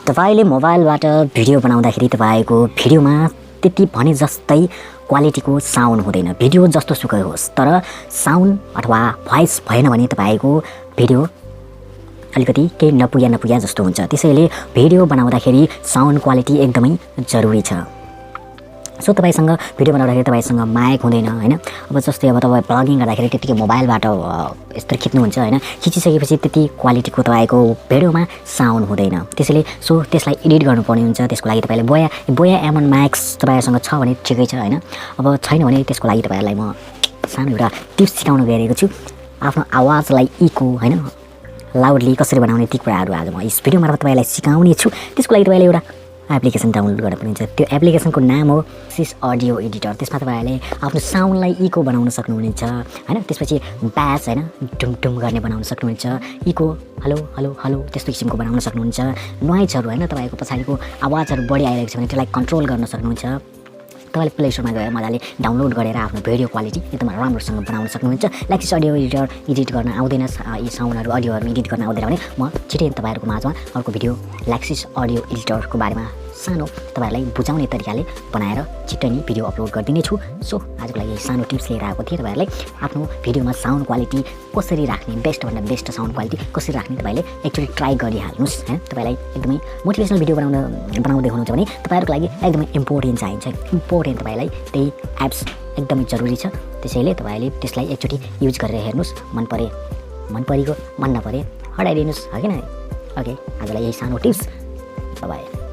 तपाईले मोबाइलबाट भिडियो बनाउँदाखेरि तपाईको भिडियोमा त्यति भने जस्तै क्वालिटीको साउन्ड हुँदैन। भिडियो जस्तो सुकै होस् तर साउन्ड अथवा भोइस भएन भने तपाईको भिडियो अलिकति केही नपुग्या जस्तो हुन्छ। त्यसैले भिडियो बनाउँदाखेरि साउन्ड क्वालिटी एकदमै जरुरी छ। सो तपाईसँग भिडियो बनाउँदाखेरि तपाईसँग माइक हुँदैन हैन। अब जस्तै अब तपाई ब्लगिङ गर्दाखेरि त्यतिकै मोबाइलबाट यस्तो खिच्नुहुन्छ हैन। खिचिसकेपछि त्यति क्वालिटीको तपाईको भिडियोमा साउन्ड हुँदैन। त्यसैले सो त्यसलाई एडिट गर्नुपर्ने हुन्छ। त्यसको लागि तपाईले बोया एमन माइक्स तपाईसँग छ भने ठिकै छ हैन। अब छैन भने त्यसको लागि तपाईलाई म सानो एउटा टिप्स सिकाउन गइरहेको छु। आफ्नो आवाजलाई इको हैन लाउडली कसरी बनाउने ती कुराहरु आज म यस भिडियो मार्फत तपाईलाई सिकाउने छु। त्यसको लागि तपाईले एउटा एप्लिकेसन डाउनलोड गर्न पर्ने हुन्छ। त्यो एप्लिकेसनको नाम हो लexis अडियो एडिटर। त्यसमा तपाईले आफ्नो साउन्डलाई इको बनाउन सक्नुहुन्छ हैन। त्यसपछि ब्यास हैन डुम गर्ने बनाउन सक्नुहुन्छ। इको हेलो हेलो हेलो त्यस्तो किसिमको बनाउन सक्नुहुन्छ। नोइजहरु हैन तपाईको पछाडीको आवाजहरु बढी आइरहेको छ भने त्यसलाई कन्ट्रोल गर्न सक्नुहुन्छ। तपाईले प्ले स्टोरमा गएर मजाले डाउनलोड गरेर आफ्नो भिडियो क्वालिटी एकदम राम्रोसँग बनाउन सक्नुहुन्छ। lexis अडियो एडिटर एडिट गर्न आउँदैन यी साउन्डहरु अडियोहरु एडिट गर्न आउँदैन भने म छिटै तपाईहरुको माझमा अर्को भिडियो lexis अडियो एडिटरको बारेमा सानो तपाईहरुलाई बुझाउने तरिकाले बनाएर छिट्टै नै भिडियो अपलोड गर्दिने छु। सो आजको लागि सानो टिप्स लिएर आएको थिएँ तपाईहरुलाई आफ्नो भिडियोमा साउन्ड क्वालिटी कसरी राख्ने बेस्ट भन्दा बेस्ट साउन्ड क्वालिटी कसरी राख्ने तपाईले एकचोटी ट्राई गरिहाल्नुस् हैन। तपाईलाई एकदमै मोटिभेसनल भिडियो बनाउँदै हुनुहुन्छ भने तपाईहरुको लागि एकदमै इम्पोर्टेन्ट चाहिन्छ। इम्पोर्टेन्ट तपाईलाई त्यही एप्स एकदमै जरुरी छ। त्यसैले तपाईले त्यसलाई एकचोटी युज गरेर हेर्नुस्। मन परेको मन नपरे हटाइदिनुस् हो किन। ओके आजलाई यही सानो टिप्स। Bye bye.